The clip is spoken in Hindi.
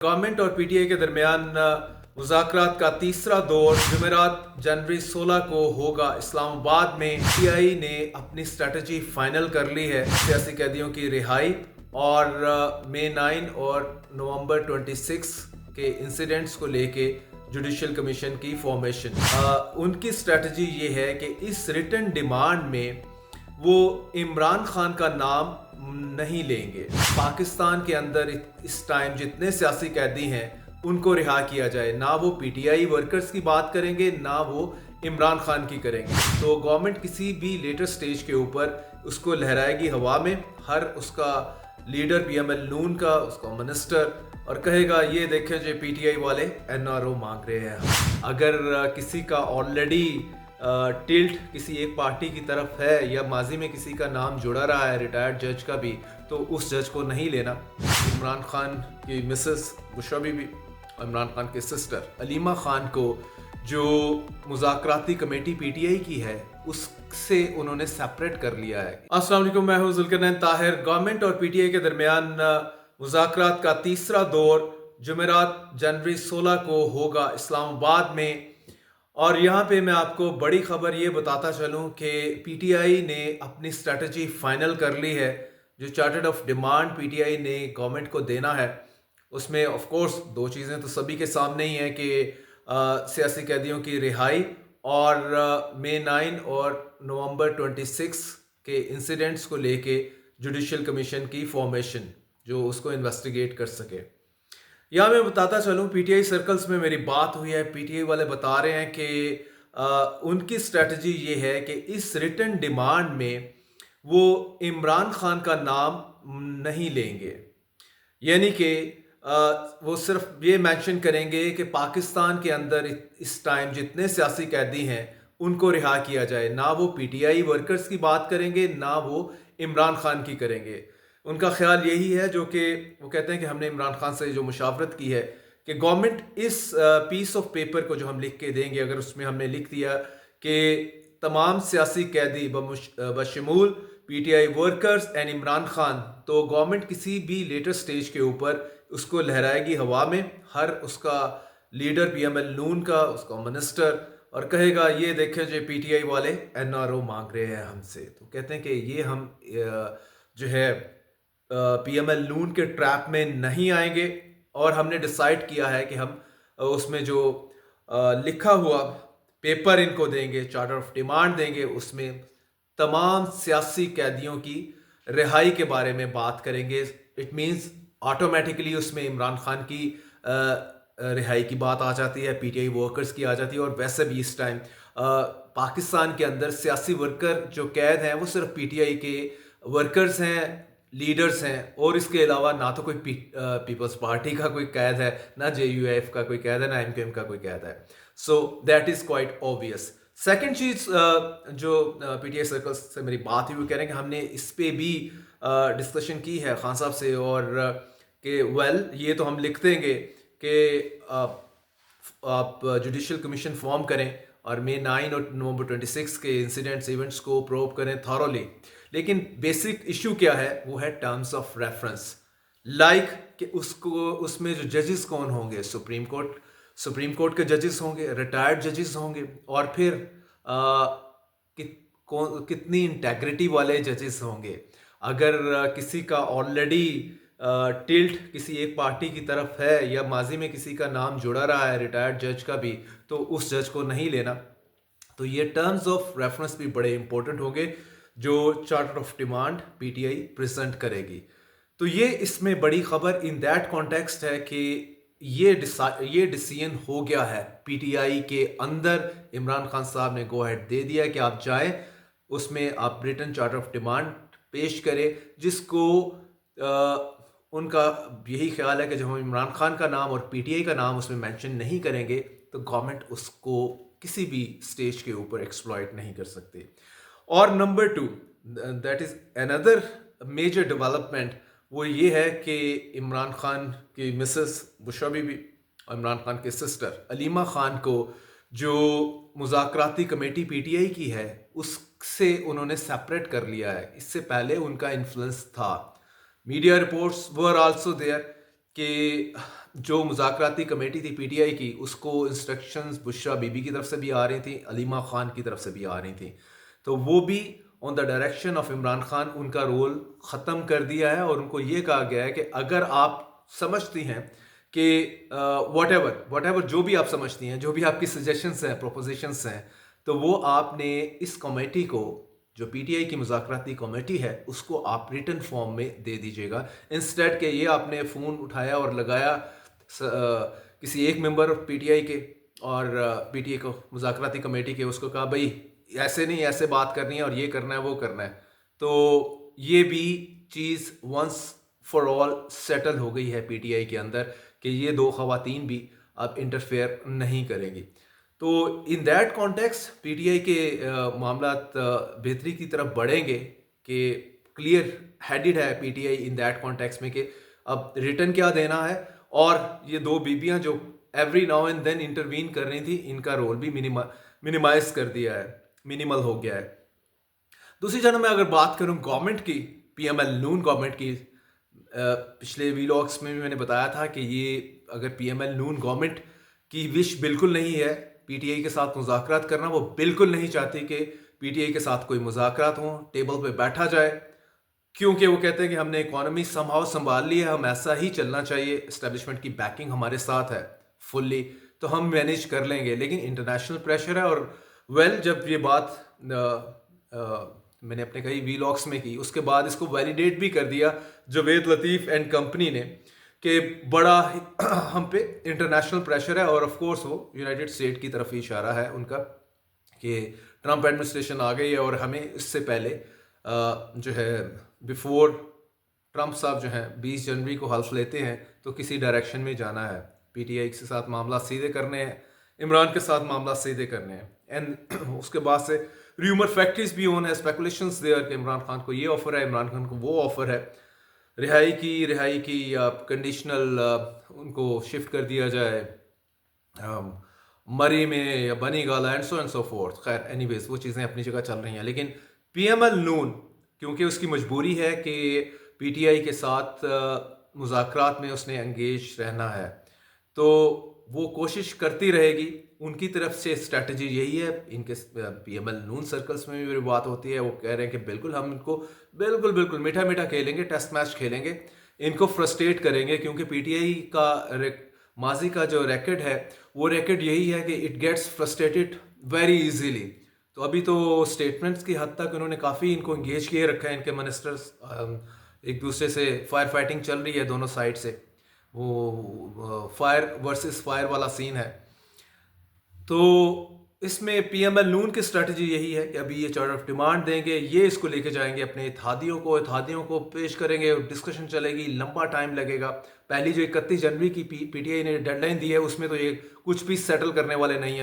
गवर्नमेंट और पीटीआई के दरमियान मुज़ाकरात का तीसरा दौर जुमेरात जनवरी 16 को होगा। इस्लामाबाद में पीटीआई ने अपनी स्ट्रेटजी फाइनल कर ली है। सियासी कैदियों की रिहाई और मई 9 और नवंबर 26 के इंसिडेंट्स को लेके जुडिशल कमीशन की फॉर्मेशन। उनकी स्ट्रेटजी ये है कि इस रिटन डिमांड में वो इमरान खान का नाम नहीं लेंगे। पाकिस्तान के अंदर इस टाइम जितने सियासी कैदी हैं उनको रिहा किया जाए। ना वो पीटीआई वर्कर्स की बात करेंगे, ना वो इमरान खान की करेंगे। तो गवर्नमेंट किसी भी लेटर स्टेज के ऊपर उसको लहराएगी हवा में, हर उसका लीडर पीएमएल नून का, उसका मिनिस्टर, और कहेगा ये देखे जो पीटीआई वाले एनआरओ मांग रहे हैं। अगर किसी का ऑलरेडी टिल्ट किसी एक पार्टी की तरफ है या माजी में किसी का नाम जुड़ा रहा है, रिटायर्ड जज का भी, तो उस जज को नहीं लेना। इमरान खान की मिसेस बुशरा बीबी और इमरान खान के सिस्टर अलीमा खान को जो मुज़ाकराती कमेटी पीटीआई की है उससे उन्होंने सेपरेट कर लिया है। अस्सलाम वालेकुम, मैं हूं जुल्करनैन ताहिर। गवर्नमेंट और पीटीआई के दरमियान मुज़ाकरात का तीसरा दौर जुमेरात जनवरी 16 को होगा इस्लामाबाद में। और यहाँ पे मैं आपको बड़ी खबर ये बताता चलूँ कि पीटीआई ने अपनी स्ट्रेटजी फाइनल कर ली है। जो चार्टर्ड ऑफ डिमांड पीटीआई ने गवर्नमेंट को देना है उसमें ऑफ कोर्स दो चीज़ें तो सभी के सामने ही हैं कि सियासी कैदियों की रिहाई और मई 9 और नवंबर 26 के इंसिडेंट्स को लेके जुडिशल कमीशन की फॉर्मेशन जो उसको इन्वेस्टिगेट कर सके। यहाँ मैं बताता चलूँ, पीटीआई सर्कल्स में मेरी बात हुई है। पीटीआई वाले बता रहे हैं कि उनकी स्ट्रेटजी ये है कि इस रिटन डिमांड में वो इमरान खान का नाम नहीं लेंगे। यानी कि वो सिर्फ ये मेंशन करेंगे कि पाकिस्तान के अंदर इस टाइम जितने सियासी कैदी हैं उनको रिहा किया जाए। ना वो पीटीआई वर्कर्स की बात करेंगे, ना वो इमरान खान की करेंगे। उनका ख्याल यही है, जो कि वो कहते हैं कि हमने इमरान खान से जो मुशावरत की है कि गवर्नमेंट इस पीस ऑफ पेपर को जो हम लिख के देंगे, अगर उसमें हमने लिख दिया कि तमाम सियासी कैदी बशमूल पीटीआई वर्कर्स एंड इमरान खान, तो गवर्नमेंट किसी भी लेटर स्टेज के ऊपर उसको लहराएगी हवा में, हर उसका लीडर पीएमएल नून का, उसका मिनिस्टर, और कहेगा ये देखे जो पीटीआई वाले एनआरओ मांग रहे हैं हमसे। तो कहते हैं कि ये हम जो है पीएमएल नून के ट्रैप में नहीं आएंगे और हमने डिसाइड किया है कि हम उसमें जो लिखा हुआ पेपर इनको देंगे, चार्टर ऑफ डिमांड देंगे, उसमें तमाम सियासी कैदियों की रिहाई के बारे में बात करेंगे। इट मींस ऑटोमेटिकली उसमें इमरान खान की रिहाई की बात आ जाती है, पीटीआई वर्कर्स की आ जाती है। और वैसे भी इस टाइम पाकिस्तान के अंदर सियासी वर्कर जो कैद हैं वो सिर्फ पीटीआई के वर्कर्स हैं, लीडर्स हैं, और इसके अलावा ना तो कोई पीपल्स पार्टी का कोई कैद है, ना जेयूएफ का कोई कैद है, ना एमकेएम का कोई कैद है। So that is quite obvious. Second चीज जो पीटीआई सर्कल से मेरी बात हुई, वो कह रहे हैं कि हमने इस पे भी डिस्कशन की है खान साहब से, और कि वेल ये तो हम लिख देंगे कि आप जुडिशल कमीशन फॉर्म करें और मई 9 और नवंबर 26 के इंसिडेंट्स इवेंट्स को प्रोब करें थॉरोली। लेकिन बेसिक इशू क्या है, वो है टर्म्स ऑफ रेफरेंस। लाइक कि उसको उसमें जो जजेस कौन होंगे, सुप्रीम कोर्ट के जजेस होंगे, रिटायर्ड जजेस होंगे, और फिर कितनी इंटेग्रिटी वाले जजेस होंगे। अगर किसी का ऑलरेडी टिल्ट किसी एक पार्टी की तरफ है या माजी में किसी का नाम जुड़ा रहा है, रिटायर्ड जज का भी, तो उस जज को नहीं लेना। तो ये टर्म्स ऑफ रेफरेंस भी बड़े इंपॉर्टेंट होंगे जो charter of demand PTI present करेगी। तो ये इसमें बड़ी खबर इन दैट कॉन्टेक्स्ट है कि ये डिसीजन हो गया है पीटीआई के अंदर। इमरान खान साहब ने गो अहेड दे दिया कि आप जाएं, उसमें आप रिटन चार्टर ऑफ डिमांड पेश करें, जिसको उनका यही ख्याल है कि जब हम इमरान खान का नाम और पीटीआई का नाम उसमें मेंशन नहीं करेंगे तो गवर्नमेंट उसको किसी भी स्टेज के ऊपर एक्सप्लॉइट नहीं कर सकती। और number 2, that is another major development, वो ये है कि इमरान खान की मिसेस बुशरा बीबी और इमरान खान के सिस्टर अलीमा खान को जो मुज़ाकराती कमेटी पीटीआई की है उससे उन्होंने सेपरेट कर लिया है। इससे पहले उनका इन्फ्लुएंस था। Media reports were also there कि जो मुज़ाकराती कमेटी थी पीटीआई की, उसको इंस्ट्रक्शंस बुशरा बीबी की तरफ से भी आ रही थी, अलीमा खान की तरफ से भी आ रही थी। तो वो भी on the direction of Imran Khan उनका रोल ख़त्म कर दिया है और उनको ये कहा गया है कि अगर आप समझती हैं कि वट एवर जो भी आप समझती हैं, जो भी आपकी सजेशंस हैं, प्रोपोजिशंस हैं, तो वो आपने इस कमेटी को, जो पीटीआई की मुज़ाकराती कमेटी है, उसको आप रिटन फॉर्म में दे दीजिएगा। इंस्टेड के ये आपने फ़ोन उठाया और लगाया किसी एक मेंबर पीटीआई के और पीटीआई को मुज़ाकराती कमेटी के, उसको कहा भाई ऐसे नहीं, ऐसे बात करनी है और ये करना है, वो करना है। तो ये भी चीज़ वंस फॉर ऑल सेटल हो गई है पीटीआई के अंदर कि ये दो ख़वातीन भी अब इंटरफेयर नहीं करेंगी। तो इन दैट कॉन्टेक्स्ट पीटीआई के मामलात बेहतरी की तरफ बढ़ेंगे कि क्लियर हेडेड है पीटीआई इन दैट कॉन्टेक्स्ट में कि अब रिटर्न क्या देना है, और ये दो बीबियां जो every now and then intervene कर रही थी, इनका रोल भी मिनिमाइज कर दिया है, मिनिमल हो गया है। दूसरी जानब मैं अगर बात करूं गवर्नमेंट की, पीएमएल नून गवर्नमेंट की, पिछले वीलॉग्स में भी मैंने बताया था कि ये अगर पीएमएल नून गवर्नमेंट की विश बिल्कुल नहीं है पीटीआई के साथ मुज़ाकरात करना, वो बिल्कुल नहीं चाहती कि पीटीआई के साथ कोई मुज़ाकरात हो, टेबल पे बैठा जाए, क्योंकि वो कहते हैं कि हमने इकोनॉमी समहाउ संभाल ली है, हम ऐसा ही चलना चाहिए, इस्टेब्लिशमेंट की बैकिंग हमारे साथ है फुल्ली, तो हम मैनेज कर लेंगे। लेकिन इंटरनेशनल प्रेशर है और जब ये बात मैंने अपने कई वीलॉग्स में की, उसके बाद इसको वैलिडेट भी कर दिया जवेद लतीफ़ एंड कंपनी ने कि बड़ा हम पे इंटरनेशनल प्रेशर है, और ऑफ कोर्स वो यूनाइटेड स्टेट की तरफ ही इशारा है उनका कि ट्रंप एडमिनिस्ट्रेशन आ गई है और हमें इससे पहले जो है बिफोर ट्रंप साहब जो हैं 20 जनवरी को हल्फ लेते हैं तो किसी डायरेक्शन में जाना है, पीटीआई के साथ मामला सीधे करने हैं, इमरान के साथ मामला सीधे करने हैं। एंड उसके बाद से र्यूमर फैक्ट्रीज भी ऑन है, स्पेकुलेशंस देयर कि इमरान खान को ये ऑफर है, इमरान खान को वो ऑफर है, रिहाई की या कंडीशनल उनको शिफ्ट कर दिया जाए मरी में या बनी गाला एंड सो फोर्थ। खैर एनीवेज वो चीज़ें अपनी जगह चल रही हैं, लेकिन पीएमएल नून क्योंकि उसकी मजबूरी है कि पीटीआई के साथ मुज़ाकरात में उसने एंगेज रहना है, तो वो कोशिश करती रहेगी। उनकी तरफ से स्ट्रैटेजी यही है, इनके पीएमएल नून सर्कल्स में भी मेरी बात होती है, वो कह रहे हैं कि बिल्कुल हम इनको बिल्कुल मीठा मीठा खेलेंगे, टेस्ट मैच खेलेंगे, इनको फ्रस्ट्रेट करेंगे, क्योंकि पीटीआई का माजी का जो रैकेट है वो रैकेट यही है कि it gets frustrated very easily. तो अभी तो स्टेटमेंट्स की हद तक उन्होंने काफ़ी इनको इंगेज किए रखा है, इनके मिनिस्टर्स एक दूसरे से फायर फाइटिंग चल रही है दोनों साइड से, वो फायर वर्सेस फायर वाला सीन है। तो इसमें पीएमएल नून की स्ट्रेटजी यही है कि अभी ये चार्ट ऑफ डिमांड देंगे, ये इसको लेके जाएंगे अपने इत्तेहादियों को पेश करेंगे, डिस्कशन चलेगी, लंबा टाइम लगेगा। पहली जो 31 जनवरी की पीटीआई ने डेडलाइन दी है उसमें तो ये कुछ भी सेटल करने वाले नहीं है।